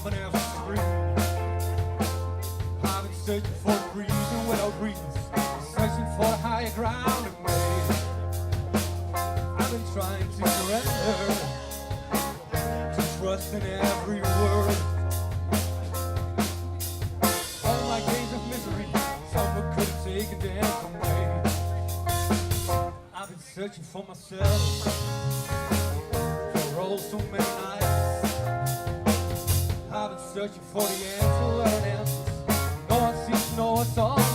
I'm an evergreen. I've been searching for a reason without reasons, searching for a higher ground and way. I've been trying to surrender, to trust in every word. All my days of misery, someone could have taken them from me. I've been searching for myself for oh so many nights. I've been searching for the answer without answers. No one seems to know what's on